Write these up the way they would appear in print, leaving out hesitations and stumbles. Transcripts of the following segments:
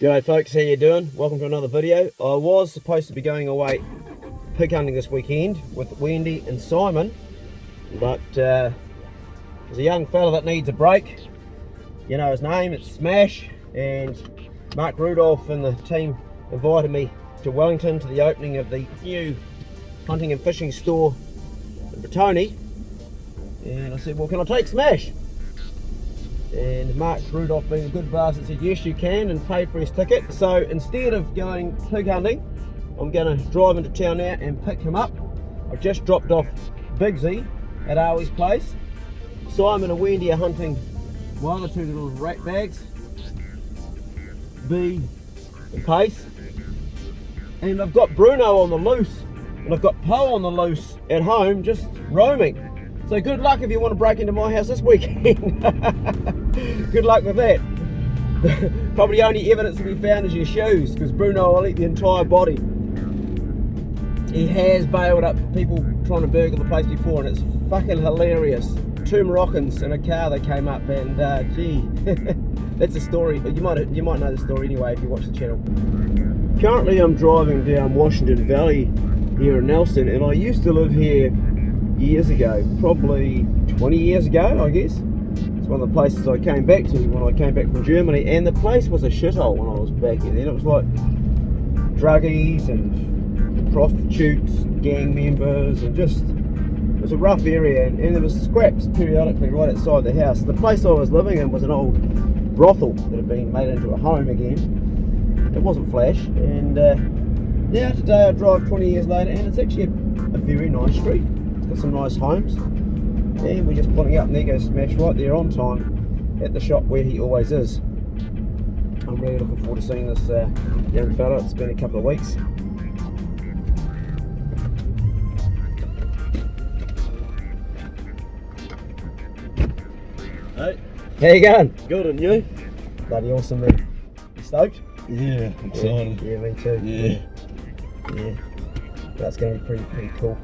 G'day folks, how you doing? Welcome to another video. I was supposed to be going away pig hunting this weekend with Wendy and Simon, but there's a young fella that needs a break. You know his name, it's Smash, and Mark Rudolph and the team invited me to Wellington to the opening of the new hunting and fishing store in Bretoni, and I said, well, can I take Smash? And Mark Rudolph, being a good bastard, said yes you can, and paid for his ticket. So instead of going pig hunting, I'm going to drive into town now and pick him up. I've just dropped off Bigsy at Arwie's place. Simon and Wendy are hunting the two little rat bags, B and Pace. And I've got Bruno on the loose, and I've got Poe on the loose at home, just roaming. So good luck if you want to break into my house this weekend. Good luck with that. Probably only evidence to be found is your shoes, because Bruno will eat the entire body. He has bailed up people trying to burgle the place before, and it's fucking hilarious. 2 Moroccans in a car that came up, and gee, that's a story. But you might know the story anyway if you watch the channel. Currently I'm driving down Washington Valley here in Nelson, and I used to live here years ago, probably 20 years ago, I guess. It's one of the places I came back to when I came back from Germany, and the place was a shithole when I was back here. Then it was like druggies and prostitutes, gang members, and just, it was a rough area, and there was scraps periodically right outside the house. The place I was living in was an old brothel that had been made into a home again. It wasn't flash, and now today I drive 20 years later, and it's actually a very nice street. Got some nice homes, and we're just pulling up, and there goes Smash right there on time at the shop where he always is. I'm really looking forward to seeing this young fella. It's been a couple of weeks. Hey, How you going? good, and you? Bloody awesome, man. You stoked? Yeah, excited. Yeah, me too. Yeah. That's going to be pretty cool.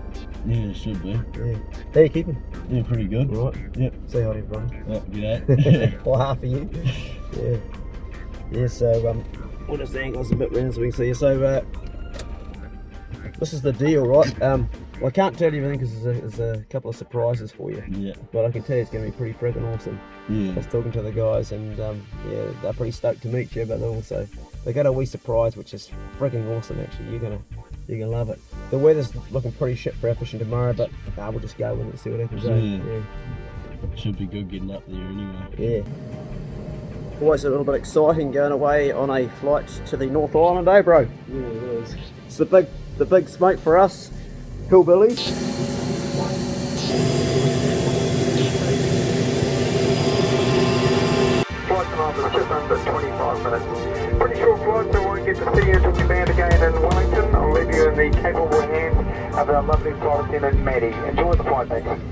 Yeah, it should be. Yeah. How you keeping? Yeah, pretty good. All right. Yep. Say hi to everyone. Oh, g'day. Or half of you. Yeah, so we'll just angle us a bit round so we can see you. So this is the deal, right? Well, I can't tell you everything because there's a couple of surprises for you. Yeah. But I can tell you it's going to be pretty friggin' awesome. Yeah. I was talking to the guys, and yeah, they're pretty stoked to meet you, but they got a wee surprise which is friggin' awesome. Actually, you're gonna love it. The weather's looking pretty shit for our fishing tomorrow, but we'll just go with it and see what happens. Yeah. Should be good getting up there anyway. Yeah. Always a little bit exciting going away on a flight to the North Island, eh, bro? Yeah, it is. It's the big smoke for us hillbillies. Flight time is just under 25 minutes. Pretty short flight, so we won't get to see you until we land again in Wellington. I'll leave you in the capable hands of our lovely flight attendant, Maddie. Enjoy the flight, thanks.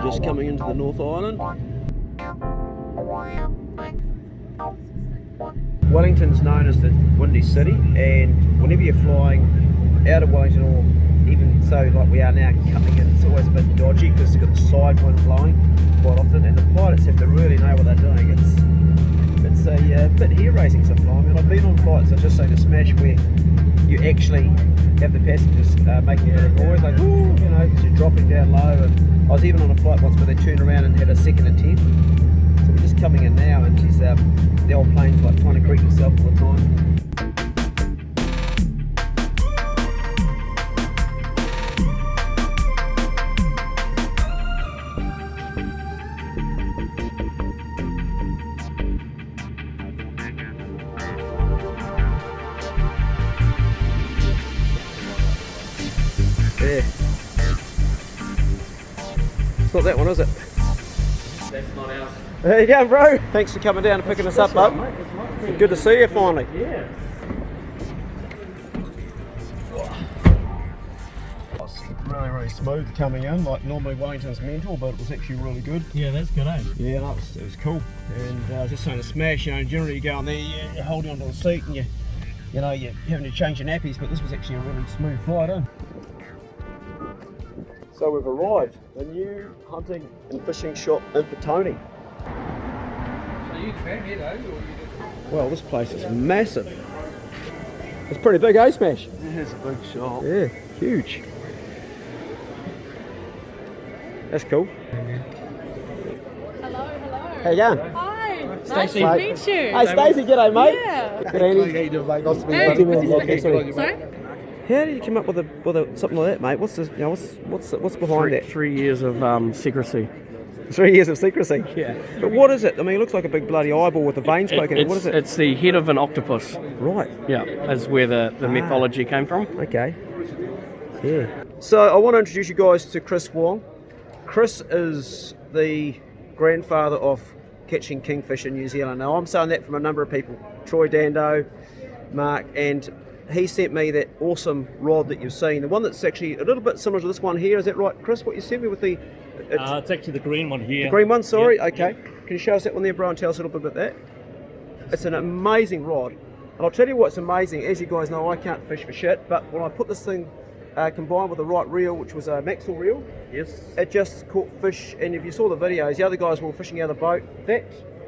Just coming into the North Island. Wellington's known as the Windy City, and whenever you're flying out of Wellington, or even so like we are now coming in, it's always a bit dodgy because you've got the side wind blowing quite often, and the pilots have to really know what they're doing. It's a bit hair-raising sometimes, and I've been on flights, I just say to Smash, where you actually have the passengers making a bit of noise, like, ooh, you know, because you're dropping down low. And I was even on a flight once where they turned around and had a second attempt. So we're just coming in now, and she's the old plane's like trying to greet herself all the time. Yeah. It's not that one, is it? That's not ours. There you go, bro. Thanks for coming down and picking us up, bub. Good to see you finally. Yeah. Really very smooth coming in. Like normally Wellington's mental, but it was actually really good. Yeah, that's good, eh? Yeah, no, it was cool. And I was just saying to Smash, you know, generally you go on there, you're holding onto the seat and you're having to change your nappies, but this was actually a really smooth flight in. So we've arrived, the new hunting and fishing shop in Petone. So you can here though, or you just... Well, this place is massive. It's pretty big, eh, Smash? Yeah, it's a big shop. Yeah, huge. That's cool. Hello, hello. How you going? Hi. Nice Stacey. to meet you. Hey, Stacey, g'day, mate. Yeah. Good evening. Hey, sorry? How did you come up with something like that, mate? What's this, what's behind that? 3 years of secrecy. 3 years of secrecy. Yeah. But what is it? I mean, it looks like a big bloody eyeball with the veins poking out. What is it? It's the head of an octopus. Right. Yeah, is where the mythology came from. Okay. Yeah. So I want to introduce you guys to Chris Wong. Chris is the grandfather of catching kingfish in New Zealand. Now I'm saying that from a number of people. Troy Dando, Mark, and he sent me that awesome rod that you've seen. The one that's actually a little bit similar to this one here. Is that right, Chris? What you sent me with the... It's actually the green one here. The green one, sorry. Yep, Okay. Can you show us that one there, bro, and tell us a little bit about that? It's an amazing rod. And I'll tell you what's amazing. As you guys know, I can't fish for shit, but when I put this thing combined with the right reel, which was a Maxwell reel, Yes. it just caught fish. And if you saw the videos, the other guys were fishing out of the boat.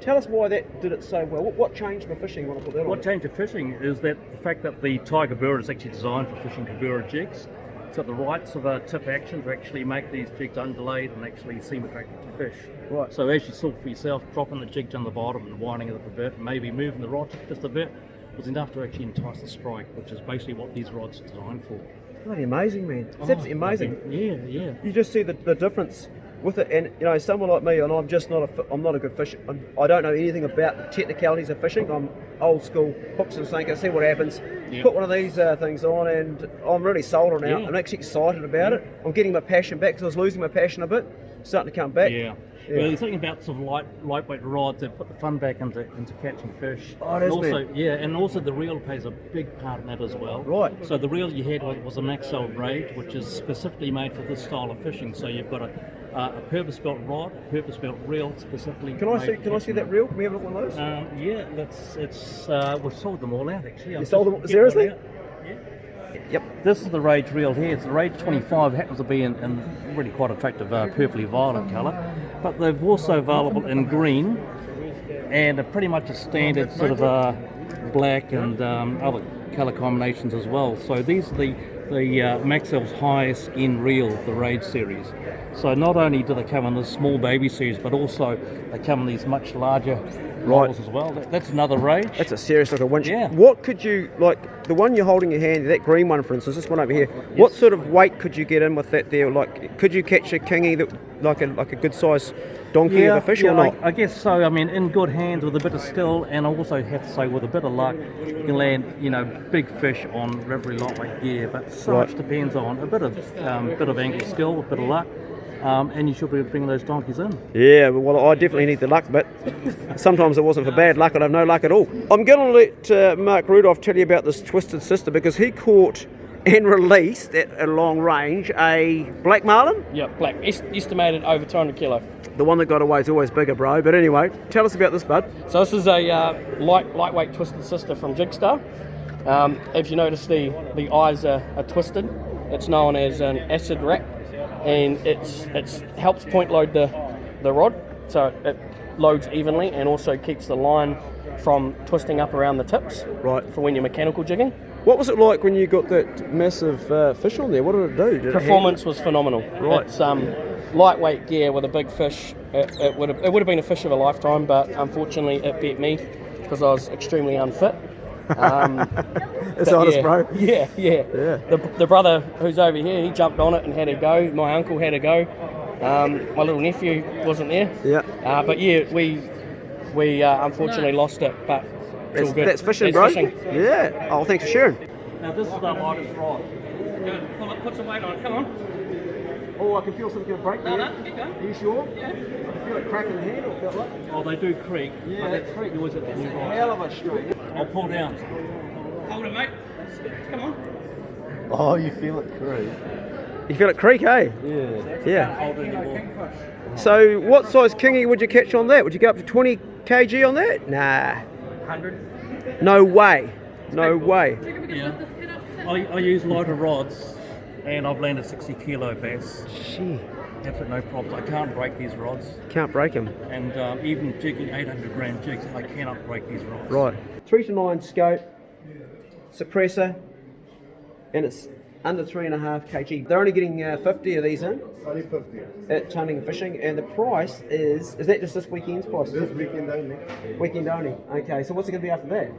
Tell us why that did it so well. What changed my fishing when I put that on? What changed the fishing is that the fact that the tiger bird is actually designed for fishing Kavura jigs. It's got the right sort of tip action to actually make these jigs undulated and actually seem attractive to fish. Right. So as you saw for yourself, dropping the jig down the bottom and winding it up a bit, and maybe moving the rod just a bit, was enough to actually entice the strike, which is basically what these rods are designed for. Bloody amazing, man. It's absolutely amazing. Yeah. You just see the difference with it, and you know, someone like me, and I'm just not a good fisher. I don't know anything about the technicalities of fishing. I'm old school, hooks and sinker, see what happens. Yep. Put one of these things on, and I'm really sold on it now. Yeah. I'm actually excited about it. I'm getting my passion back because I was losing my passion a bit. Starting to come back. Yeah. Well, there's something about sort of lightweight rods that put the fun back into catching fish. Oh, it is, and also, man. yeah, and also the reel plays a big part in that as well. Right. So the reel you had was a Maxwell Rage, which is specifically made for this style of fishing. So you've got a purpose-built rod, a purpose-built reel specifically. Can I made see? for Can I see catching that them. reel? Can we have a look at one of those? We've sold them all out actually. You sold them seriously? Yep. This is the Rage reel here. It's the Rage 25. Happens to be in really quite attractive purpley violet colour, but they're also available in green and are pretty much a standard sort of black and other colour combinations as well. So these are the Maxwell's highest end reel of the Rage series. So not only do they come in this small baby series, but also they come in these much larger models as well. That's another Rage. That's a serious looking winch. Yeah. What could you, like the one you're holding in your hand, that green one for instance, this one over here, what sort of weight could you get in with that there? Like, could you catch a kingy that like a good size donkey of a fish or not? I guess so. I mean, in good hands with a bit of skill, and I also have to say with a bit of luck, you can land, big fish on very lightweight gear. But so much depends on a bit of angle skill, a bit of luck. And you should be bringing those donkeys in. Yeah, well, I definitely need the luck, but sometimes it wasn't for bad luck. I'd have no luck at all. I'm going to let Mark Rudolph tell you about this Twisted Sister because he caught and released at long range a black marlin. Yeah, black. Estimated over 200 kilo. The one that got away is always bigger, bro. But anyway, tell us about this, bud. So this is a lightweight Twisted Sister from Jigstar. If you notice, the eyes are twisted. It's known as an acid wrap, and it helps point load the rod, so it loads evenly and also keeps the line from twisting up around the tips. Right. For when you're mechanical jigging. What was it like when you got that massive fish on there? What did it do? Did it Performance was phenomenal. Right. It's lightweight gear with a big fish. It would have been a fish of a lifetime, but unfortunately it beat me because I was extremely unfit. It's honest, bro. Yeah. The brother who's over here, he jumped on it and had a go. My uncle had a go. My little nephew wasn't there. Yeah. But yeah, we unfortunately lost it. But it's all good. That's fishing, That's bro. fishing. Yeah. Oh, thanks for sharing. Now this is the lightest rod. Put some weight on it. Come on. Oh, I can feel something going to break there. No, keep going. Are you sure? Yeah. I can feel it cracking the hand, or felt like. Oh, they do creak. Yeah, but that's creak. You always have to It's move a on. hell of a strain. I'll pull down. Hold it, mate. Come on. Oh, you feel it creep. You feel it creak, eh? Yeah. Yeah. Hold it anymore. So what size kingy would you catch on that? Would you go up to 20 kg on that? Nah. 100. No way. No way. Yeah. I use lighter rods, and I've landed 60 kilo bass. Gee, Absolutely no problems. I can't break these rods, can't break them. and even jigging 800 gram jigs, I cannot break these rods. Right. 3 to 9 scope, suppressor, and it's under 3.5 kg. They're only getting 50 of these in Only 50. at Hunting and Fishing, and the price is that just this weekend's price? This weekend only. Weekend only. Okay, so what's it going to be after that?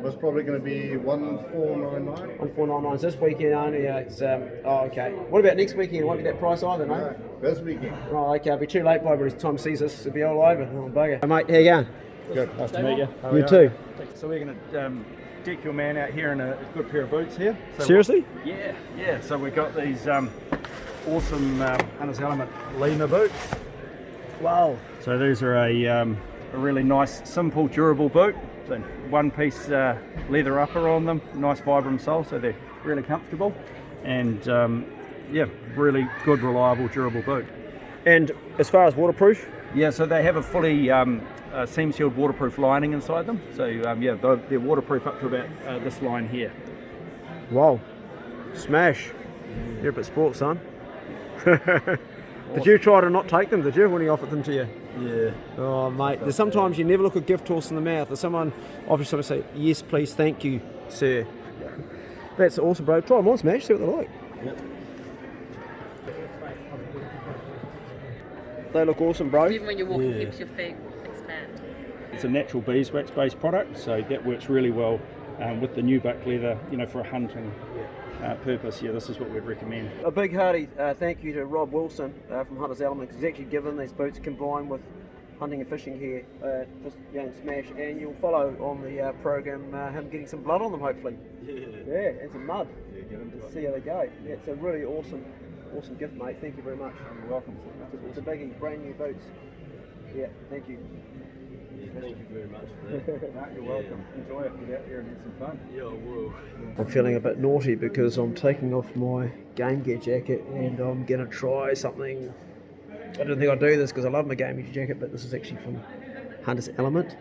It's probably going to be 1499. 1499. So this weekend only. It's okay. What about next weekend? It won't be that price either, no? No, this weekend. Right, okay. It'll be too late by the time he sees this. It'll be all over. Oh, bugger. Hey, mate, how you going? Good. Nice to meet you. You too. So we're going to deck your man out here in a good pair of boots here. So Seriously? Yeah. So we've got these awesome Hunter's Element Lima boots. Wow. So these are a really nice, simple, durable boot. So one-piece leather upper on them, nice Vibram sole, so they're really comfortable. And really good, reliable, durable boot. And as far as waterproof? Yeah, so they have a fully seam-sealed waterproof lining inside them. So they're waterproof up to about this line here. Wow. Smash. You're a bit sport, son. Did you try to not take them, did you, when he offered them to you? Yeah. Oh, mate. There's sometimes you never look a gift horse in the mouth. There's someone offers something say, yes, please, thank you, sir. That's awesome, bro. Try them on, Smash, see what they're like. Yep. They look awesome, bro. Even when you're walking, Yeah. keeps your feet expand. It's a natural beeswax based product, so that works really well with the new buck leather, for a hunting purpose. Yeah, this is what we'd recommend. A big hearty thank you to Rob Wilson from Hunter's Element, because he's actually given these boots combined with hunting and fishing here, young Smash, and you'll follow on the program him getting some blood on them, hopefully. Yeah, and some mud. To see how they go. Yeah, it's a really awesome gift, mate. Thank you very much. You're welcome. It's a biggie, brand new boots. Yeah, thank you. Thank you very much for that. You're welcome. Enjoy it. Get out here and have some fun. Yeah, I will. I'm feeling a bit naughty because I'm taking off my game gear jacket and I'm going to try something. I don't think I'll do this because I love my game gear jacket, but this is actually from Hunter's Element.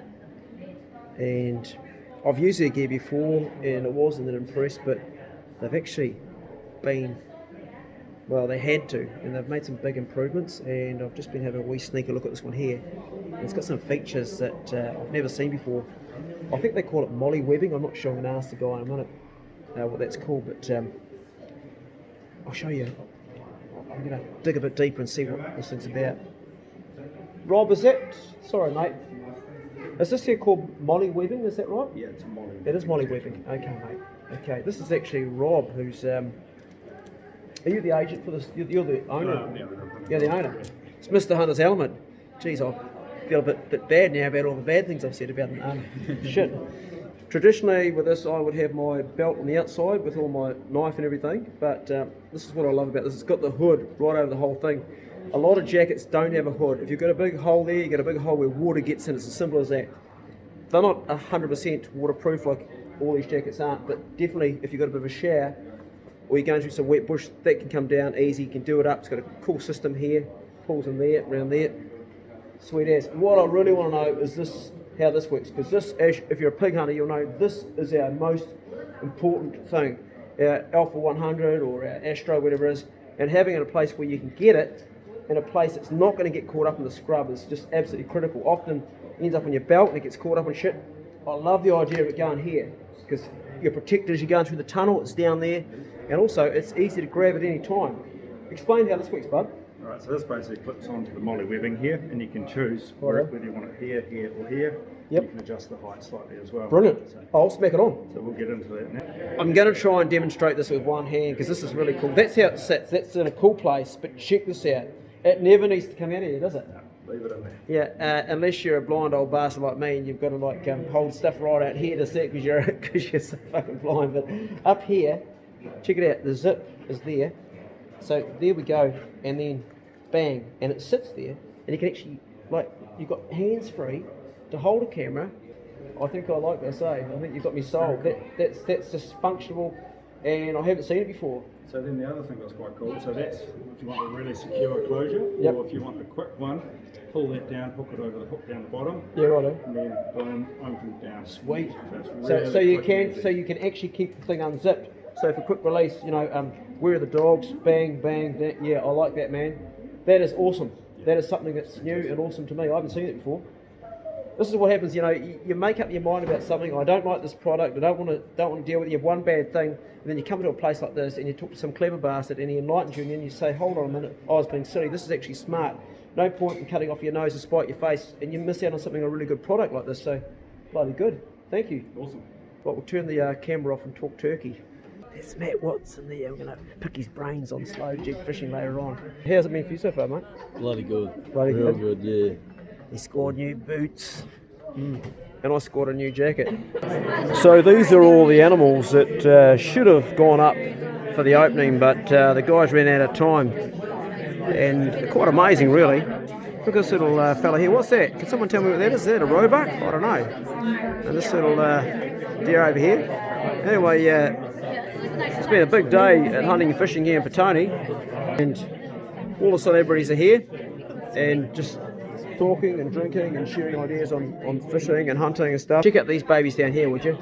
And I've used their gear before and it wasn't that impressed, but they've actually been, well, they had to, and they've made some big improvements, and I've just been having a wee sneaker look at this one here. And it's got some features that I've never seen before. I think they call it molly webbing. I'm not sure. I'm going to ask the guy in a minute what that's called, but I'll show you. I'm going to dig a bit deeper and see what this thing's about. Rob, is that... Sorry, mate. Is this here called molly webbing? Is that right? Yeah, it's a molly. It is molly webbing. Okay, mate. Okay, this is actually Rob, who's... are you the agent for this? You're the owner? You're the owner. It's Mr. Hunter's Element. Jeez, I feel a bit bad now about all the bad things I've said about them. Shit. Traditionally, with this, I would have my belt on the outside with all my knife and everything, but this is what I love about this. It's got the hood right over the whole thing. A lot of jackets don't have a hood. If you've got a big hole there, you've got a big hole where water gets in. It's as simple as that. They're not 100% waterproof like all these jackets aren't, but definitely if you've got a bit of a shower, or you're going through some wet bush, that can come down easy. You can do it up. It's got a cool system here, pulls in there, around there. Sweet ass. What I really want to know is this, how this works, because this, if you're a pig hunter, you'll know this is our most important thing. Our Alpha 100 or our Astro, whatever it is, and having it in a place where you can get it, in a place that's not going to get caught up in the scrub is just absolutely critical. Often it ends up on your belt and it gets caught up in shit. I love the idea of it going here, because you're protected as you're going through the tunnel, it's down there. And also, it's easy to grab at any time. Explain how this works, bud. Alright, so this basically clips onto the molly webbing here, and you can choose whether you want it here, here, or here. Yep. You can adjust the height slightly as well. Brilliant. So, I'll smack it on. so we'll get into that now. I'm going to try and demonstrate this with one hand because this is really cool. That's how it sits. That's in a cool place, but check this out. It never needs to come out of here, does it? Leave it in there. Yeah, unless you're a blind old bastard like me and you've got to hold stuff right out here to see it because you're so fucking blind. But up here, check it out. The zip is there. So there we go, and then bang, and it sits there, and you can actually, you've got hands free to hold a camera. I think I like this, eh? I think you've got me sold. That's just functional. and I haven't seen it before. So then the other thing that's quite cool, so that's if you want a really secure closure, Yep. or if you want the quick one, pull that down, hook it over the hook down the bottom, Yeah, righto. and then boom, open down. Sweet. So, So, it's so really you quick and can, easy. so you can actually keep the thing unzipped. So for quick release, you know, where are the dogs? Bang, bang. Yeah, I like that, man. That is awesome. That is something that's new and awesome to me. I haven't seen it before. This is what happens, you know. You make up your mind about something. I don't like this product. I don't want to deal with it. You have one bad thing, and then you come to a place like this, and you talk to some clever bastard, and he enlightens you, and then you say, "Hold on a minute, I was being silly. This is actually smart. No point in cutting off your nose to spite your face, and you miss out on something a really good product like this." So, bloody good. Thank you. Awesome. But we'll turn the camera off and talk turkey. There's Matt Watson there. We're going to pick his brains on slow jig fishing later on. How's it been for you so far, mate? Bloody good. Bloody Real good. good, yeah. He scored new boots. And I scored a new jacket. So these are all the animals that should have gone up for the opening, but the guys ran out of time. And quite amazing, really. Look at this little fella here. What's that? Can someone tell me what that is? Is that a roebuck? I don't know. And this little deer over here. Anyway, it's been a big day at hunting and fishing here in Petone, and all the celebrities are here and just talking and drinking and sharing ideas on fishing and hunting and stuff. Check out these babies down here, would you?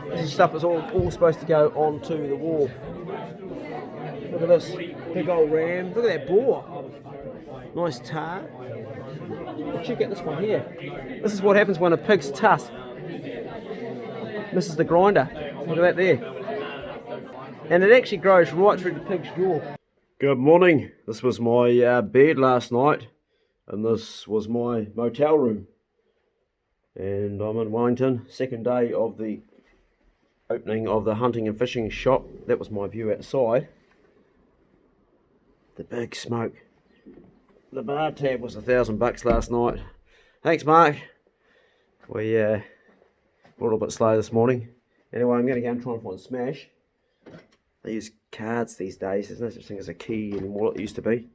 This is stuff that's all supposed to go onto the wall. Look at this big old ram. Look at that boar. Nice tar. Check out this one here. This is what happens when a pig's tusk misses the grinder. Look at that there. And it actually grows right through the pig's jaw. Good morning. This was my bed last night, and this was my motel room. And I'm in Wellington, second day of the opening of the hunting and fishing shop. That was my view outside. The big smoke. The bar tab was $1,000 last night. Thanks, Mark. We were a little bit slow this morning. Anyway, I'm going to go and try and find Smash. They use cards these days. There's no such thing as a key anymore like it used to be.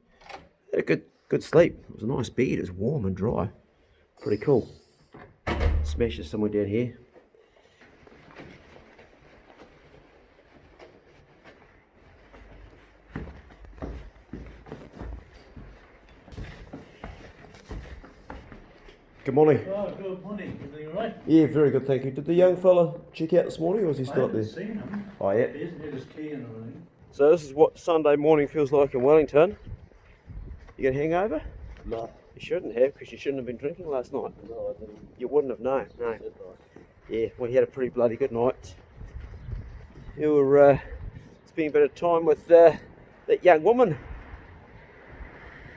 Had a good sleep. It was a nice bed. It was warm and dry. Pretty cool. Smash is somewhere down here. Good morning. Oh, good morning. Everything all right? Yeah, very good, thank you. Did the young fella check out this morning, or was he I still up there? haven't seen him. Oh, yeah. He hasn't had his key and everything. So this is what Sunday morning feels like in Wellington. You got a hangover? No. You shouldn't have, because you shouldn't have been drinking last night. No, I didn't. You wouldn't have known, no. Did Yeah, well, you had a pretty bloody good night. You were spending a bit of time with that young woman.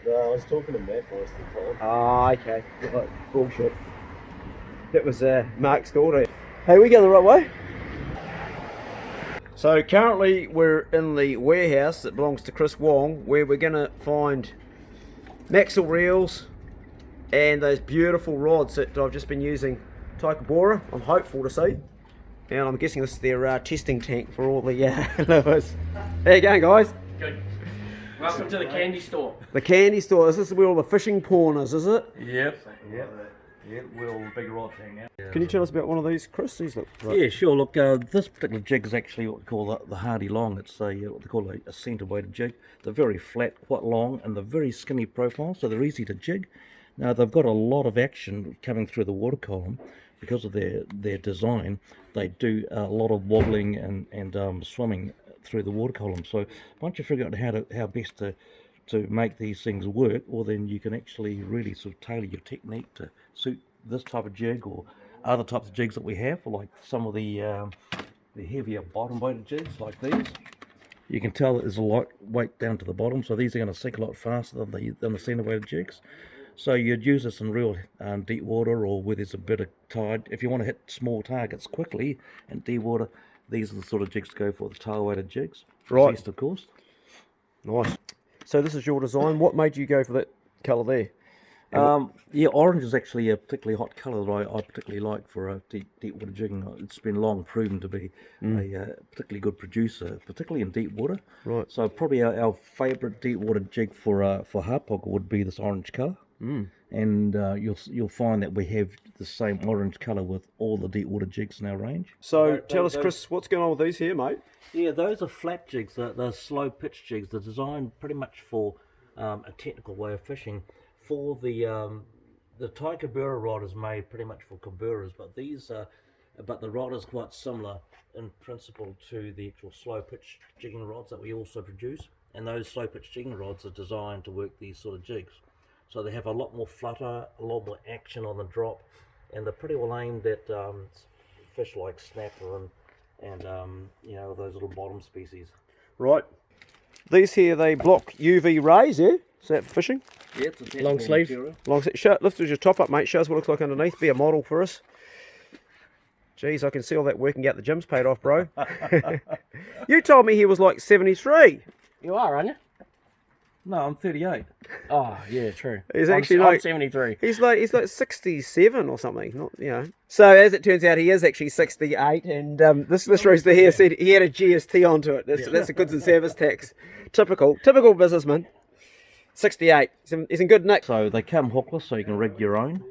No, I was talking to Matt most of the time. Ah, okay. Right. Bullshit. That was Mark's daughter. Hey, we go the right way? So currently we're in the warehouse that belongs to Chris Wong, where we're going to find Maxwell reels and those beautiful rods that I've just been using. Taikabora, I'm hopeful to see. And I'm guessing this is their testing tank for all the lures. How you going, guys? Good. Welcome to the candy store. The candy store. This is where all the fishing porn is it? Yep. Yeah, where all the big rods hang out. Can you tell us about one of these, Chris? These look right. Yeah, sure. Look, this particular jig is actually what we call the Hardy Long. It's what they call a centre weighted jig. They're very flat, quite long, and they're very skinny profile, so they're easy to jig. Now, they've got a lot of action coming through the water column because of their design. They do a lot of wobbling and swimming through the water column. So once you figure out how best to make these things work, well, then you can actually really sort of tailor your technique to suit this type of jig or other types of jigs that we have, like some of the heavier bottom weighted jigs like these. You can tell that there's a light weight down to the bottom, so these are going to sink a lot faster than the centre weighted jigs. So you'd use this in real deep water or where there's a bit of tide. If you want to hit small targets quickly in deep water, these are the sort of jigs to go for, the tail weighted jigs. Right. East, of course. Nice. So this is your design. What made you go for that colour there? Yeah, orange is actually a particularly hot colour that I particularly like for a deep water jigging. It's been long proven to be a particularly good producer, particularly in deep water. Right. So probably our favourite deep water jig for harpog would be this orange colour. and you'll find that we have the same orange colour with all the deep water jigs in our range. So tell us, Chris, what's going on with these here, mate? Yeah, those are flat jigs. They're slow pitch jigs. They're designed pretty much for a technical way of fishing. For the Thai Kabura rod is made pretty much for Kaburas, but the rod is quite similar in principle to the actual slow pitch jigging rods that we also produce. And those slow pitch jigging rods are designed to work these sort of jigs. So they have a lot more flutter, a lot more action on the drop, and they're pretty well aimed at fish like snapper and those little bottom species. Right. These here, they block UV rays, yeah? Is that fishing? Yeah, it's a Long sleeve. Long sleeve. Lift your top up, mate. Show us what it looks like underneath. Be a model for us. Jeez, I can see all that working out the gym's paid off, bro. You told me he was like 73. You are, aren't you? No, I'm 38. Oh, yeah, true. He's I'm actually like 73. He's like 67 or something. Not So as it turns out, he is actually 68, and this rooster here said he had a GST onto it. That's a goods and service tax. Typical businessman. 68. He's in good nick. So they come hookless, so you can rig your own.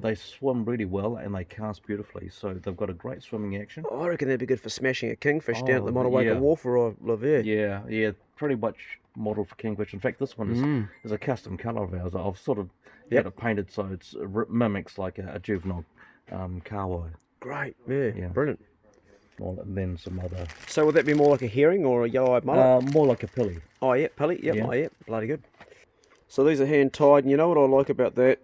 They swim really well and they cast beautifully, so they've got a great swimming action. I reckon they'd be good for smashing a kingfish down at the Monowaka Wharf or Lavere. Yeah, pretty much model for kingfish. In fact, this one is a custom colour of ours. I've sort of had it painted so it mimics like a juvenile kahawai. Great, yeah, brilliant. Well, and then some other. So would that be more like a herring or a yellow-eyed mullet? More like a pilly. Oh yeah, pilly. Yep. Yeah. Oh yeah, bloody good. So these are hand tied, and you know what I like about that?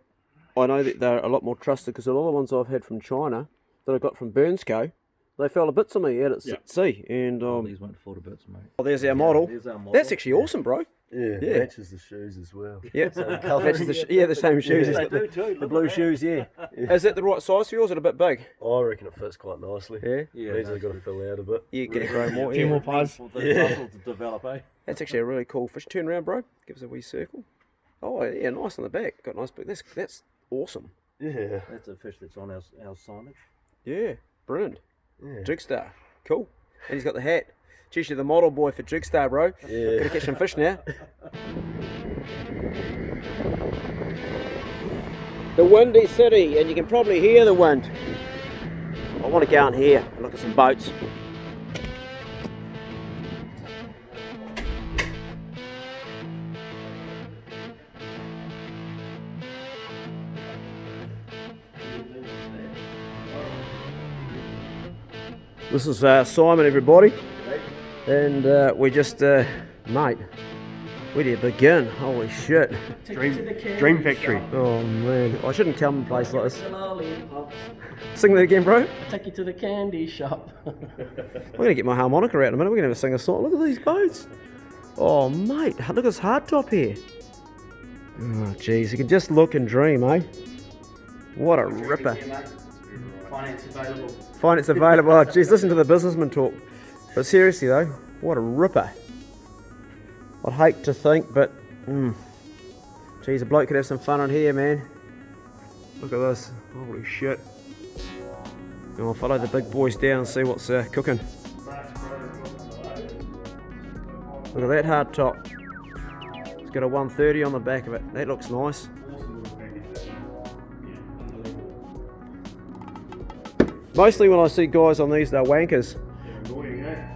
I know that they're a lot more trusted because a lot of the ones I've had from China that I got from Burnsco, they fell to bits on me out at sea. And these won't fall to bits, mate. Oh, there's our model. There's our model. That's actually awesome, bro. Yeah, matches the shoes as well. Yeah, matches the same shoes. They do too. The blue shoes, yeah. Is that the right size for yours? Or is it a bit big? I reckon it fits quite nicely. Yeah. Means they've got to fill out a bit. You get to grow more. A few more pies. To develop, eh? That's actually a really cool fish. Turn around, bro. Give us a wee circle. Oh yeah, nice on the back. Got nice, but that's awesome. Yeah. That's a fish that's on our signage. Yeah, brilliant. Yeah. Jigstar, cool. And he's got the hat. Geez, you're the model boy for Jigstar, bro. Yeah. Gotta catch some fish now. The windy city, and you can probably hear the wind. I want to go out here and look at some boats. This is Simon, everybody, and we just, mate, where do you begin? Holy shit. Dream Factory. Oh man, I shouldn't come to a place like this. Sing that again, bro. Take you to the candy shop. I'm going to get my harmonica out in a minute, we're going to sing a song. Look at these boats. Oh mate, look at this hardtop here. Oh jeez, you can just look and dream, eh? What a ripper. Finance available. Finance available. Oh, geez, listen to the businessman talk. But seriously though, what a ripper. I'd hate to think, but geez, a bloke could have some fun on here, man. Look at this. Holy shit. And I'll follow the big boys down and see what's cooking. Look at that hard top. It's got a 130 on the back of it. That looks nice. Mostly when I see guys on these, they're wankers.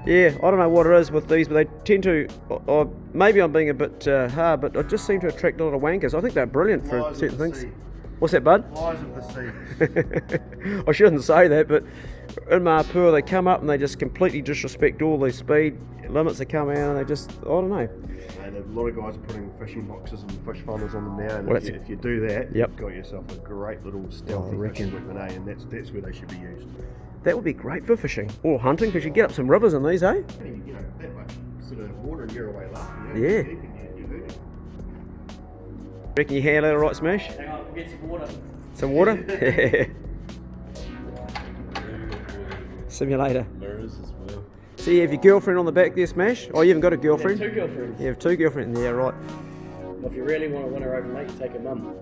Yeah, I don't know what it is with these, but they tend to, or maybe I'm being a bit hard, but I just seem to attract a lot of wankers. I think they're brilliant for certain things. What's that, bud? Flies of the sea. I shouldn't say that, but in Mapua they come up and they just completely disrespect all these speed limits that come out, and they just, I don't know. And a lot of guys are putting fishing boxes and fish funnels on them now, and Well, if you do that, Yep. you've got yourself a great little stealthy fishing weapon, eh? And that's where they should be used. That would be great for fishing or hunting, because you get up some rivers in these, eh? And you know, that much sort of water and you're away laughing. Yeah. You're hurting. Reckon you handle it all right, Smash? Hang on, we'll get some water. Some water? Simulator. Mirrors as well. So you have your girlfriend on the back there, Smash? Oh, you haven't got a girlfriend? Two girlfriends. You have two girlfriends, yeah, right. Well, if you really want to win her over, mate, you take her mum.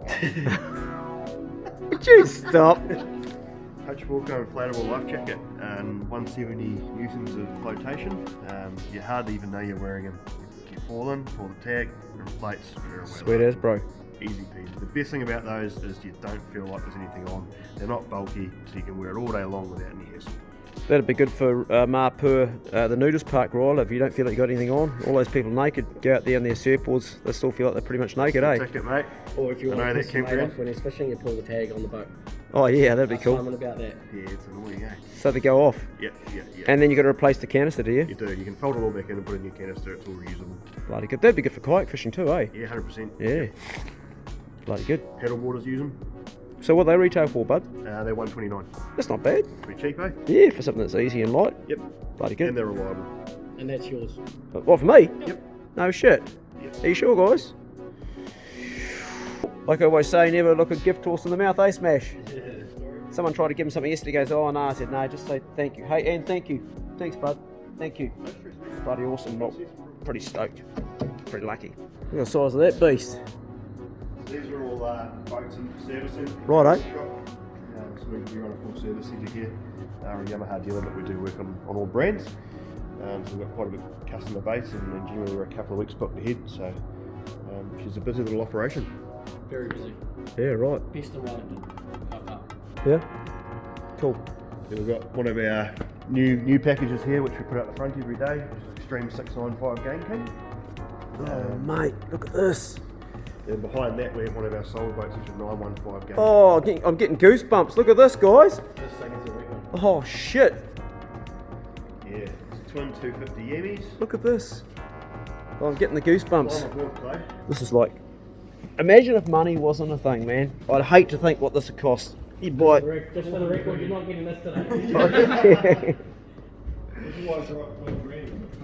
Would you stop? Coach Walker inflatable life jacket, 170 newtons of flotation. You hardly even know you're wearing them. You fall in, pull the tag, it inflates very well. Sweet as, bro. Easy peasy. The best thing about those is you don't feel like there's anything on. They're not bulky, so you can wear it all day long without any hassle. That'd be good for Marpur, the nudist park, Royal. If you don't feel like you got anything on, all those people naked go out there in their surfboards, they still feel like they're pretty much naked, eh? Ticket, mate. Or if you I want know to that piss your mate campground. off when he's fishing, you pull the tag on the boat. Oh yeah, that'd be cool. Simon about that. Yeah, it's annoying, eh? So they go off, Yep. and then you got to replace the canister, do you? You do. You can fold it all back in and put it in your canister. It's all reusable. Bloody good. That'd be good for kayak fishing too, eh? Yeah, 100%. Yeah. Bloody good. Paddle boarders use them. So what they retail for, bud? They're $129. That's not bad. Pretty cheap, eh? Yeah, for something that's easy and light. Yep. Bloody good. And they're reliable. And that's yours. But what, for me? Yep. No shit. Yep. Are you sure, guys? Like I always say, never look a gift horse in the mouth, eh, Smash? Someone tried to give him something yesterday, goes, oh no, I said, no, just say thank you. Hey, and thank you. Thanks, bud. Thank you. Bloody awesome. Well, pretty stoked. Pretty lucky. Look at the size of that beast. These are all boats in for servicing. Righto. So we run a full service centre here. We're a Yamaha dealer, but we do work on all brands. So we've got quite a big customer base, and generally we're a couple of weeks booked ahead. So which is a busy little operation. Very busy. Yeah, right. Best in Wellington. Yeah. Cool. Then we've got one of our new packages here, which we put out the front every day, which is Extreme 695 Game King. Oh, mate, look at this. And behind that we have one of our solar boats, which is 915 Game Oh, I'm getting goosebumps. Look at this, guys. This thing is a record. Oh, shit. King. Yeah, it's a twin 250 Yemis. Look at this. Oh, I'm getting the goosebumps. On a board play. This is like, imagine if money wasn't a thing, man. I'd hate to think what this would cost. You'd buy it. Just for the record, you're not getting this today.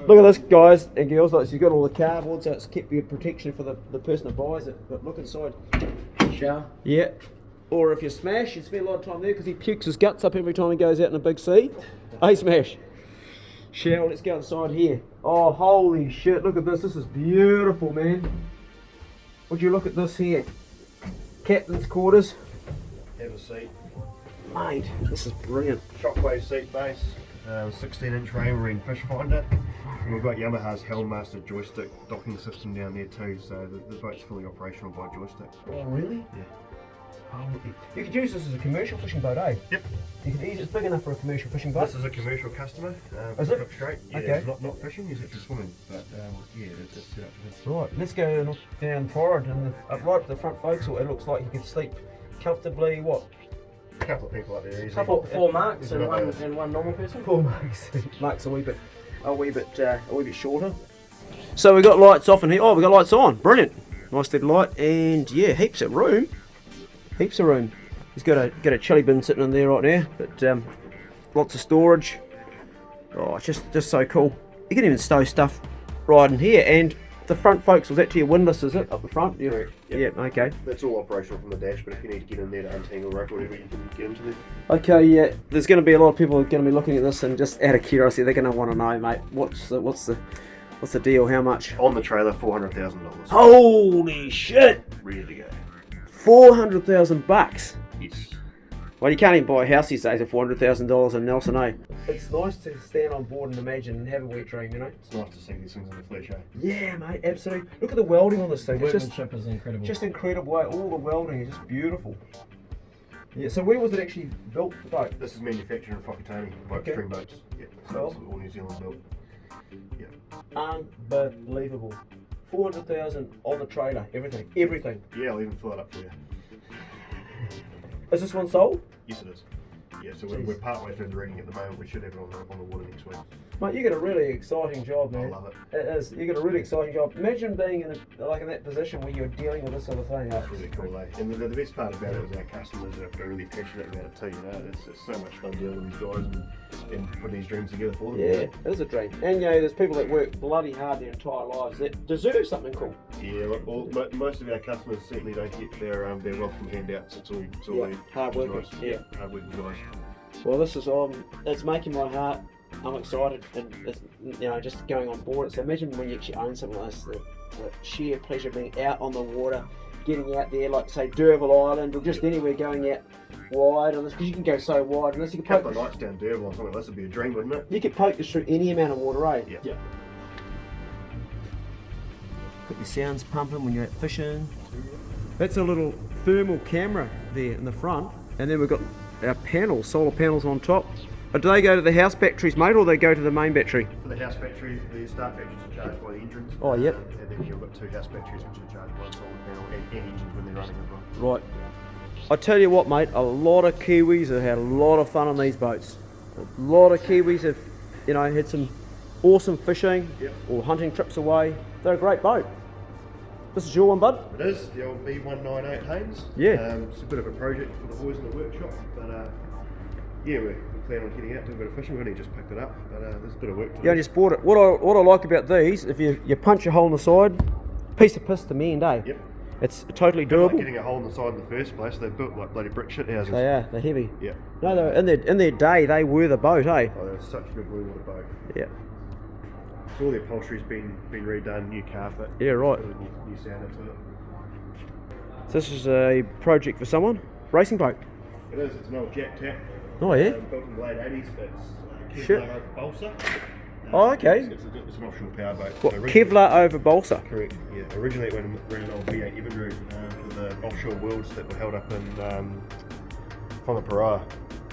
Look at this, guys and girls. Like, so you've got all the cardboard, so it's kept your protection for the person that buys it. But look inside. Shower. Yeah. Or if you Smash, you spend a lot of time there because he pukes his guts up every time he goes out in a big sea. Hey, Smash. Shower, let's go inside here. Oh, holy shit. Look at this. This is beautiful, man. Would you look at this here? Captain's quarters. Have a seat. Mate, this is brilliant. Shockwave seat base, 16-inch Raymarine fish finder. And we've got Yamaha's Helmmaster joystick docking system down there too, so the boat's fully operational by joystick. Oh, really? Yeah. You could use this as a commercial fishing boat, eh? Yep. You could use it's big enough for a commercial fishing boat. This is a commercial customer. Is it? Hook straight. Yeah, Okay. not fishing, he's actually swimming, but yeah, it's set up for this. Right, let's go and look down forward and right at the front forecastle. It looks like you could sleep comfortably. What? A couple of people up there easy. Four marks There's and one normal person. Poor Mark's. Mark's a wee bit shorter. So we got lights off in here. Oh, we got lights on. Brilliant. Nice steady light, and yeah, heaps of room. Heaps of room. He's got a chili bin sitting in there right now, but lots of storage. Oh, it's just so cool. You can even stow stuff right in here, and the front folks was actually a windlass, is it, up the front? Yeah. Yep. Yeah. Okay. That's all operational from the dash, but if you need to get in there to untangle rope or whatever, you can get into there. Okay. Yeah. There's going to be a lot of people going to be looking at this, and just out of curiosity, they're going to want to know, mate, what's the deal? How much? On the trailer, $400,000. Holy shit! Ready to go. $400,000. Yes. Well, you can't even buy a house these days at $400,000 in Nelson, eh? It's nice to stand on board and imagine and have a wet dream, you know? It's nice to see these things in the flesh, eh? Yeah, mate, absolutely. Look at the welding on this thing. It's Workmanship is incredible. just incredible, eh? All the welding is just beautiful. Yeah, so where was it actually built, the boat? This is manufactured in Whakatane by Okay. Extreme Boats. Yeah, so Cool. it's all New Zealand built. Yeah. Unbelievable. 400,000 on the trailer, everything. Yeah, I'll even fill it up for you. Is this one sold? Yes, it is. Yeah, so we're part way through the rigging at the moment. We should have it on the water next week. Mate, you got a really exciting job, man. I love it. It is. You got a really exciting job. Imagine being in that position where you're dealing with this sort of thing. It's really cool, eh? And the best part about it is our customers are really passionate about it too. You know, it's so much fun dealing with these guys and putting these dreams together for them. Yeah, it is a dream. And you know, there's people that work bloody hard their entire lives that deserve something cool. Yeah, look, most of our customers certainly don't get their welcome handouts. It's all Yeah, hard working. nice. Yeah. Hard working guys. Well, this is it's making my heart. I'm excited, and it's, you know, just going on board. So imagine when you actually own something like this, the sheer pleasure of being out on the water, getting out there, like say D'Urville Island, or just anywhere going out wide on this, because you can go so wide on this. You A can couple poke, of nights down D'Urville or something. This would be a dream, wouldn't it? you could poke this through any amount of water, eh? Yeah. Got your sounds pumping when you're out fishing. That's a little thermal camera there in the front, and then we've got our panels, solar panels on top. Do they go to the house batteries, mate, or they go to the main battery? For the house battery, the start batteries are charged by the engines. Oh, yep. And then you've got 2 house batteries which are charged by the solar panel and engines when they're running as well. Right. I tell you what, mate, a lot of Kiwis have had a lot of fun on these boats. A lot of Kiwis have, you know, had some awesome fishing or hunting trips away. They're a great boat. This is your one, bud? It is, the old B198 Haynes. Yeah. It's a bit of a project for the boys in the workshop, but yeah, we plan on getting out to a bit of fishing. We only just picked it up, but there's a bit of work to do. Yeah, I just bought it. What I like about these, if you punch a hole in the side, piece of piss to mend, eh? Yep. It's totally Like doable. getting a hole in the side in the first place, they're built like bloody brick shit houses. They are. They're heavy. Yeah. No, in their day, they were the boat, eh? Oh, they're such a good blue water boat. Yeah. So all the upholstery's been redone, new carpet. Yeah, right. New sound into it. So this is a project for someone. Racing boat. It is. It's an old jack tap. Oh yeah. Built in the late 80s. It's Shit. Kevlar over balsa. Oh, okay. It's an offshore power boat. What, So Kevlar over balsa? Correct. Yeah. Originally it ran an old V8 Evandro for the offshore worlds that were held up in from the Paraa.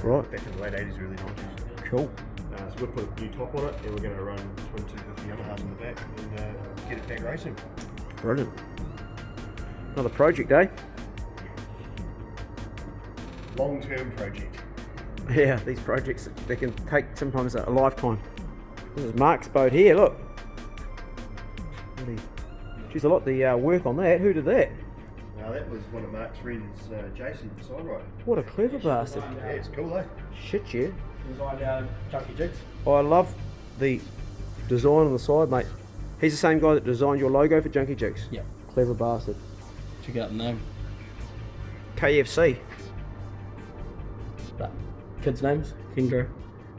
Right. Back in the late 80s, early 90s. Cool. So we'll put a new top on it, and we're going to run twin 250 Yamahas in the back and get it back racing. Brilliant. Another project, eh? Long-term project. Yeah, these projects, they can take sometimes a lifetime. This is Mark's boat here, look. Geez, a lot of the work on that. Who did that? Now that was one of Mark's friends, Jason Sidewright. What a clever bastard. Yeah, it's cool, eh? Shit, yeah. Designed Junkie Jigs. I love the design on the side, mate. He's the same guy that designed your logo for Junkie Jigs. Yeah. Clever bastard. Check out the name. KFC. But kids' names: Kendra,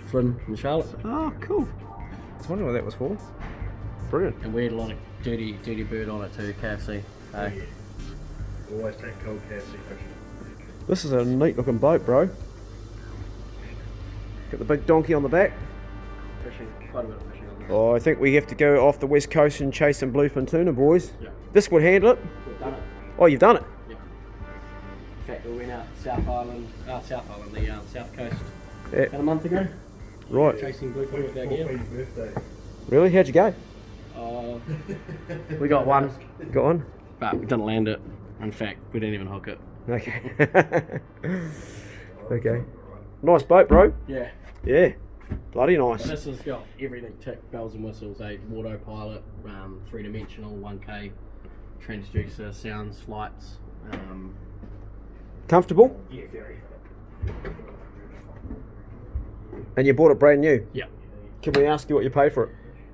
Flynn, and Charlotte. Oh, cool. I was wondering what that was for. Brilliant. And we had a lot of dirty bird on it too. KFC. Hey. Always take cold KFC fishing. This is a neat looking boat, bro. Got the big donkey on the back. Fishing. Quite a bit of fishing on there. Oh, I think we have to go off the west coast and chase some bluefin tuna, boys. Yeah. This would handle it. We've done it. Oh, you've done it. Yeah. In fact, we went out South Island, the south coast, Yeah. about a month ago, Right. chasing bluefin with our gear. Queen's birthday. Really? How'd you go? We got one, Got one? but we didn't land it. In fact, we didn't even hook it. Okay. Okay. Nice boat, bro. Yeah. Yeah. Bloody But nice. this has got everything ticked, bells and whistles, autopilot, 3-dimensional, 1K, transducer, sounds, lights. Comfortable? Yeah, very. And you bought it brand new? Yeah. Can we ask you what you paid for it?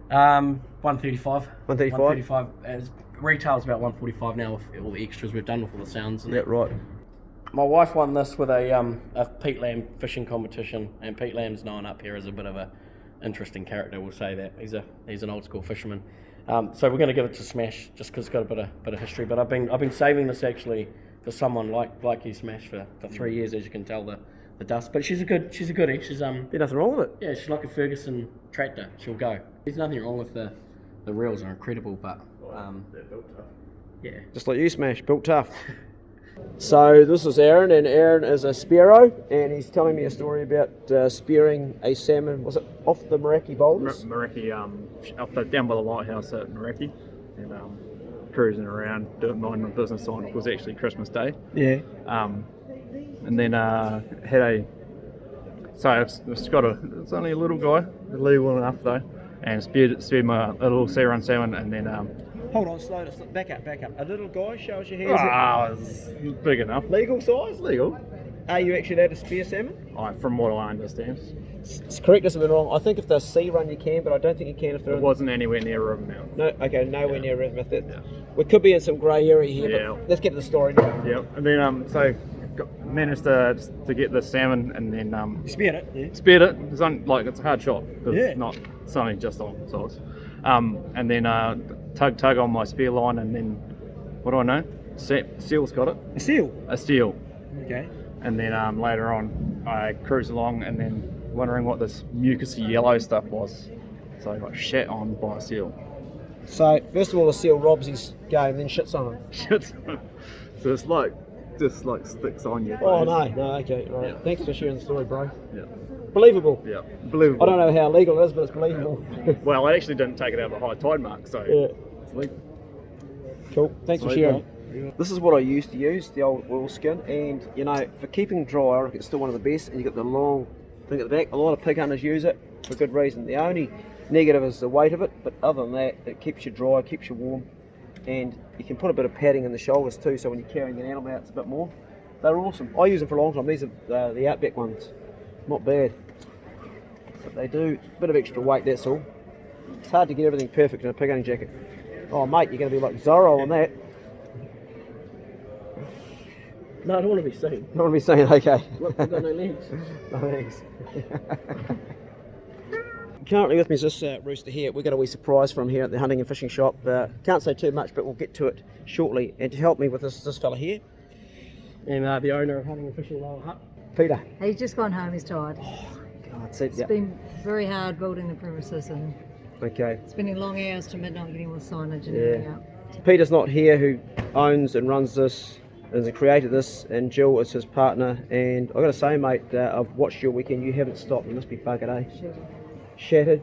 135. 135? 135. As retail's about 145 now with all the extras we've done with all the sounds. And Yeah, right. My wife won this with a Pete Lamb fishing competition, and Pete Lamb's known up here as a bit of a interesting character. We'll say that he's an old school fisherman. So we're going to give it to Smash just because it's got a bit of history. But I've been saving this actually for someone like you, Smash, for 3 years, as you can tell the dust. But she's a goodie. She's There's nothing wrong with it. yeah, she's like a Ferguson tractor. She'll go. There's nothing wrong with the reels are incredible, but They're built tough. yeah. Just like you, Smash. Built tough. So this is Aaron, and Aaron is a spearo, and he's telling me a story about spearing a salmon. Was it off the Meraki boulders? Meraki, down by the lighthouse at Meraki, and cruising around doing my business on it was actually Christmas Day. Yeah. And then had a it's only a little guy, legal enough though, and speared my little sea run salmon, and then Hold on, slow down. Back up. A little guy, show us your hands. it's big enough. Legal size? Legal. Are you actually allowed to spear salmon? From what I understand, It's correct us if I'm wrong. I think if they're sea run you can, but I don't think you can if they're it wasn't anywhere near river mouth. No, okay, nowhere near River Mouth. We could be in some grey area here, Yeah. but let's get to the story now. Yep. And then managed to get the salmon, and then You speared it? Yeah. speared it. It's a hard shot. Yeah. It's only just on size. And then tug on my spear line, and then what do I know? Seal's got it. A seal? A seal. Okay. And then later on, I cruised along, and then wondering what this mucousy yellow stuff was. So I got shat on by a seal. So, first of all, the seal robs his game, then shits on him. So it's like just like sticks on your face. Oh no, okay, right. Yeah. Thanks for sharing the story, bro. Yeah. Believable. Yeah. Believable. I don't know how legal it is, but it's believable. Well, I actually didn't take it out of the high tide mark, so Yeah. it's legal. Cool. Thanks for Sweet, sharing. mate. This is what I used to use, the old oil skin, and you know, for keeping dry, I reckon it's still one of the best. And you got the long thing at the back. A lot of pig hunters use it for good reason. The only negative is the weight of it, but other than that, it keeps you dry, keeps you warm, and you can put a bit of padding in the shoulders too, so when you're carrying an animal out, it's a bit more. They're awesome. I use them for a long time. These are the Outback ones. Not bad. But they do a bit of extra weight, that's all. It's hard to get everything perfect in a pig hunting jacket. Oh mate, you're going to be like Zorro on that. No, I don't want to be seen. You want to be saying, okay. Look, I've got no legs. No thanks. Currently with me is this rooster here. We got a wee surprise from here at the hunting and fishing shop. Can't say too much, but we'll get to it shortly. And to help me with this fella here, And the owner of Hunting and Fishing Lower Hut. Peter. He's just gone home, he's tired. God, see, It's yeah. been very hard building the premises and Okay. spending long hours to midnight getting all the signage and Yeah. everything up. Peter's not here, who owns and runs this, has created this, and Jill is his partner. And I've got to say, mate, I've watched your weekend. You haven't stopped. You must be buggered, eh? Shattered.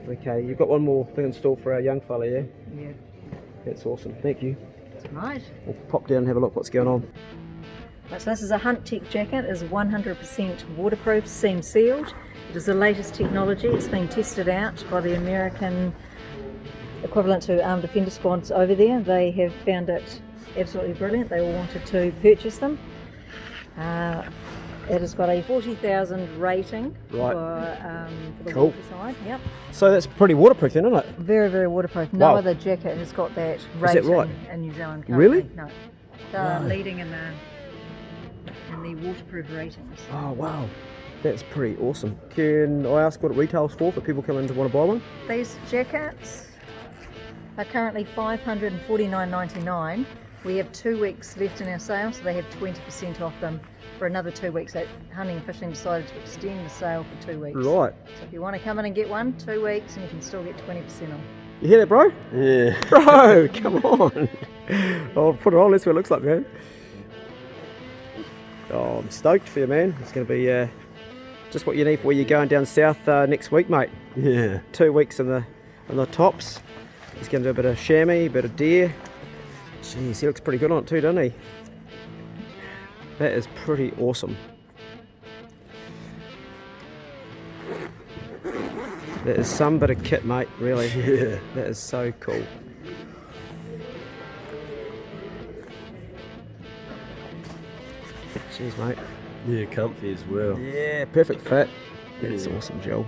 Okay, you've got one more thing in store for our young fella, yeah? Yeah. That's awesome. Thank you. That's right. We'll pop down and have a look what's going on. Right, so this is a Hunt Tech jacket. It's 100% waterproof, seam sealed. It is the latest technology. It's been tested out by the American equivalent to Armed Defender Squads over there. They have found it absolutely brilliant. They all wanted to purchase them. It has got a 40,000 rating Right. for the Cool. water side. Yep. So that's pretty waterproof then, isn't it? Very, very waterproof. No Wow. other jacket has got that Is rating that right? in New Zealand. Really? Currently. No. They're leading in the waterproof ratings. Oh, wow. That's pretty awesome. Can I ask what it retails for people coming to want to buy one? These jackets are currently $549.99. We have 2 weeks left in our sale, so they have 20% off them for another 2 weeks. So Hunting and Fishing decided to extend the sale for 2 weeks. Right. So if you want to come in and get one, 2 weeks, and you can still get 20% off. You hear that, bro? Yeah. Bro, come on. I'll put it on. That's what it looks like, man. Oh, I'm stoked for you, man. It's going to be just what you need for where you're going down south next week, mate. Yeah. 2 weeks in the tops. He's going to do a bit of chamois, a bit of deer. Jeez, he looks pretty good on it too, doesn't he? That is pretty awesome. That is some bit of kit, mate, really. Yeah. That is so cool. Jeez, mate. Yeah, comfy as well. Yeah, perfect fit. That's awesome, Jill.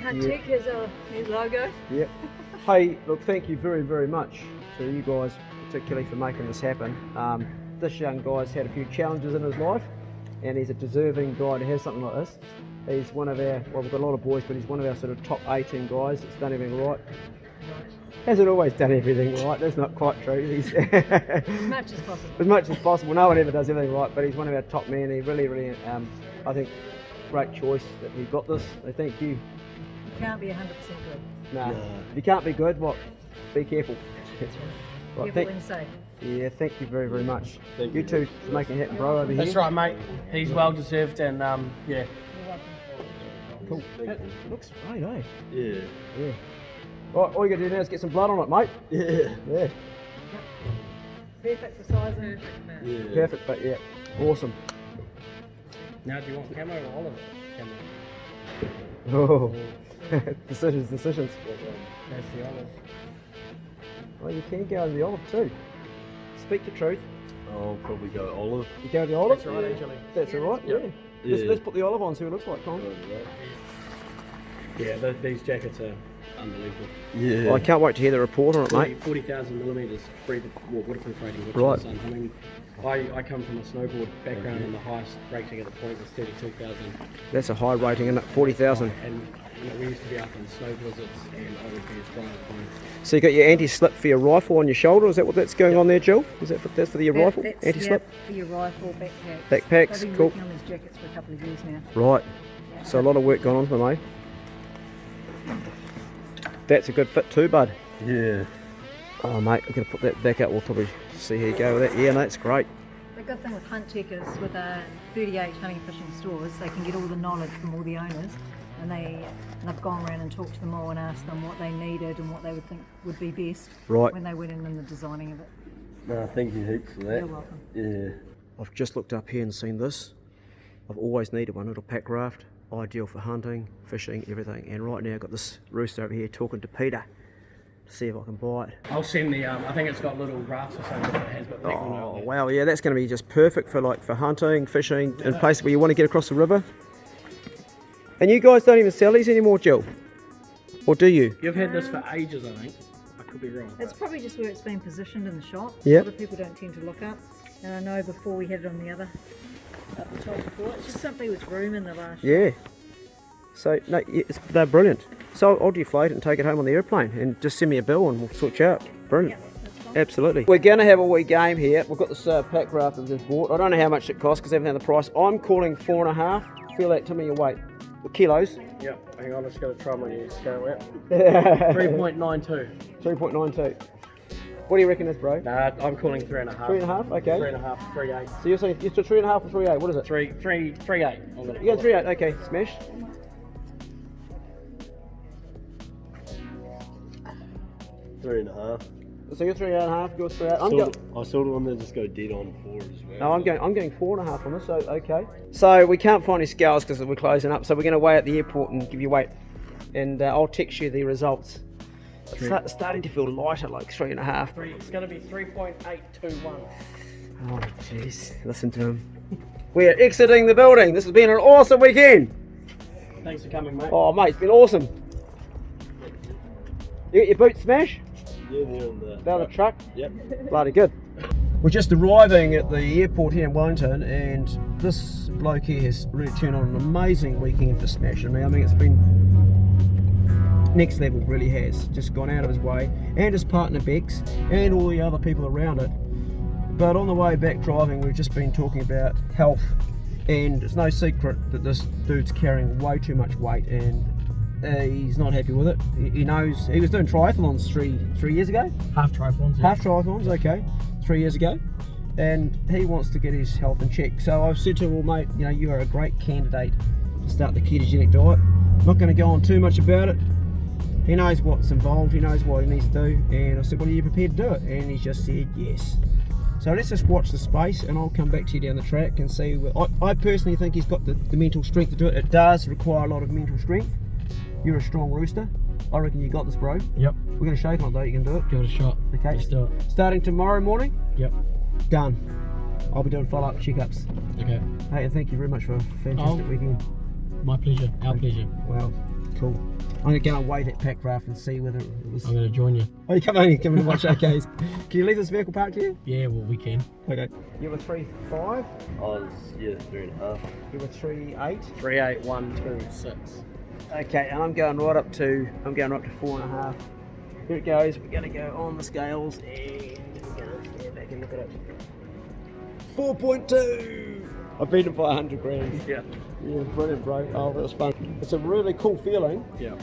Hunt Tech has a new logo. Yep. Hey, look, thank you very, very much to you guys, particularly for making this happen. This young guy's had a few challenges in his life, and he's a deserving guy to have something like this. He's one of our, well, we've got a lot of boys, but he's one of our sort of top 18 guys that's done everything right. Hasn't always done everything right, that's not quite true. He's As much as possible. as much as possible. No one ever does everything right, but he's one of our top men. He really, really, I think, great choice that we got this. So thank you. You can't be 100% good. Nah. If you can't be good, what? Be careful. Right, Careful and safe. yeah, thank you very, very much. Thank you you. too for making it happen, bro, over here. That's right, mate. He's well deserved, and yeah. Cool. That looks great, eh? Yeah. Yeah. Right, all you gotta do now is get some blood on it, mate. Yeah. Yeah. Perfect for sizing. Yeah. Perfect, but yeah. Awesome. Now, do you want camo or olive? Oh. decisions. That's the olive. Well, you can go in the olive too. Speak the truth. I'll probably go olive. You go the olive? That's right, actually. That's alright, yeah. Yeah. Let's put the olive on, see what it looks like, Tom. Yeah, these jackets are unbelievable. Yeah. I can't wait to hear the report on it, mate. 40,000 millimetres waterproof rating, which Right. is, I mean, I come from a snowboard background, and the highest rating at the point was 32,000. That's a high rating, isn't it? 40,000. And you know, we used to be up in snow blizzards, and I would be as dry as bone. So you got your anti-slip for your rifle on your shoulder. Is that what that's going on there, Jill? Is that that's for your rifle? That's, Anti-slip? Yeah, for your rifle, backpack. Backpacks, I've been cool. working on these jackets for a couple of years now. Right. So a lot of work gone on for them, eh? That's a good fit too, bud. Yeah. Oh mate, I'm going to put that back up. We'll probably see how you go with that. Yeah, no, that's great. The good thing with Hunt Tech is with 38 hunting fishing stores, they can get all the knowledge from all the owners, and they've gone around and talked to them all and asked them what they needed and what they would think would be best when they went in the designing of it. No, thank you heaps for that. You're welcome. Yeah. I've just looked up here and seen this. I've always needed one little pack raft, ideal for hunting, fishing, everything. And right now I've got this rooster over here talking to Peter to see if I can buy it. I'll send the, I think it's got little rafts or something that it has, but Oh wow, yeah, that's going to be just perfect for hunting, fishing, in places where you want to get across the river. And you guys don't even sell these anymore, Jill? Or do you? You've had this for ages, I think. I could be wrong. It's probably just where it's been positioned in the shop. Yeah. Other people don't tend to look up. And I know before we had it on the other, up the top before, it's just simply with room in the last Yeah. So, no, they're brilliant. So I'll deflate it and take it home on the airplane and just send me a bill and we'll sort you out. Brilliant. Absolutely. We're going to have a wee game here. We've got this pack raft I've just bought. I don't know how much it costs because I haven't had the price. I'm calling 4.5. Feel that, tell me your weight. Kilos. Yep, hang on, I'm just going to try my new scale out. 3.92. 3.92. What do you reckon is, bro? Nah, I'm calling 3.5. 3.5, okay. 3.5, 3.8. So you're saying it's 3.5 or 3.8? What is it? 3.8. You got 3.8, okay. Smash. 3.5. So you're 3.5, yours 3.8. I sort of want to just go dead on 4 as well. No, I'm going 4.5 on this, so okay. So we can't find any scales because we're closing up, so we're going to weigh at the airport and give you weight. And I'll text you the results. Starting to feel lighter, like 3.5. It's going to be 3.821. Oh, jeez. Listen to him. We're exiting the building. This has been an awesome weekend. Thanks for coming, mate. Oh, mate, it's been awesome. You got your boots smash? Yeah, they're on the Down the truck? Yep. Bloody good. We're just arriving at the airport here in Wellington, and this bloke here has really turned on an amazing weekend for smashing me. I mean, it's been next level, really has. Just gone out of his way, and his partner Bex, and all the other people around it. But on the way back driving, we've just been talking about health, and it's no secret that this dude's carrying way too much weight, and he's not happy with it. He knows he was doing triathlons three years ago. Half triathlons. Yeah. Half triathlons, okay. 3 years ago, and he wants to get his health in check. So I've said to him, well, mate, you know, you are a great candidate to start the ketogenic diet. I'm not going to go on too much about it. He knows what's involved. He knows what he needs to do. And I said, well, are you prepared to do it? And he just said yes. So let's just watch the space, and I'll come back to you down the track and see. I personally think he's got the mental strength to do it. It does require a lot of mental strength. You're a strong rooster. I reckon you got this, bro. Yep. We're going to shake on it though, you can do it. Give it a shot. Okay. Let's do it. Starting tomorrow morning? Yep. Done. I'll be doing follow-up checkups. Okay. Hey, and thank you very much for a fantastic weekend. My pleasure. Our pleasure. Wow, cool. I'm going to go and weigh that pack raft and see whether it was... I'm going to join you. Oh, you come and watch OKs. Can you leave this vehicle parked here? Yeah, well, we can. Okay. You were 3.5? I was, yeah, 3.5. You were 3.8? 3.8126. Okay, and I'm going right up to 4.5. Here it goes. We're going to go on the scales and we're going to stand back and look at it. 4.2. I beat it by 100 grams. Yeah. Yeah, brilliant, bro. Oh, that was fun. It's a really cool feeling. Yeah.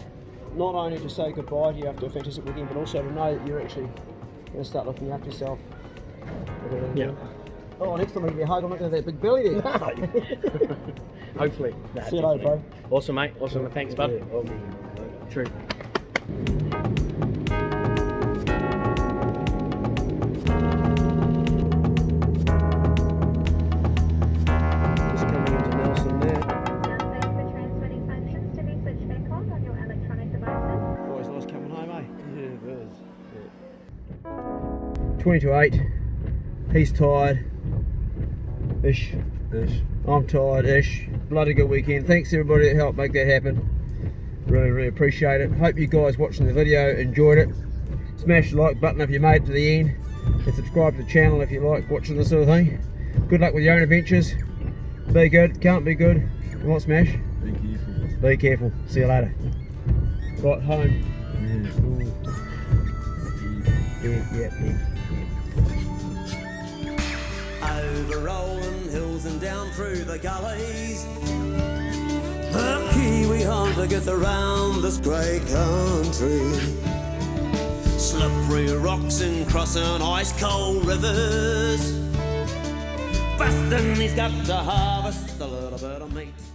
Not only to say goodbye to you after a fantastic weekend, but also to know that you're actually going to start looking after yourself. Yeah. Oh, next time I'll give you a hug. I'm not going to have that big belly there. Hopefully. See you later, bro. Awesome, mate. Awesome. Thanks, bud. Yeah, True. Just coming into Nelson there. Always nice coming home, eh? Yeah, it was. 20 to 8. He's tired. Ish. I'm tired. Ish. Bloody good weekend. Thanks everybody that helped make that happen. Really appreciate it. Hope you guys watching the video enjoyed it. Smash the like button if you made it to the end. And subscribe to the channel if you like watching this sort of thing. Good luck with your own adventures. Be good. Can't be good. What, Smash? Be careful. Be careful. See you later. Right, home. Yeah. Over rolling hills and down through the gullies, the Kiwi hunter gets around this great country. slippery rocks and crossing ice cold rivers. Bustin', he's got to harvest a little bit of meat.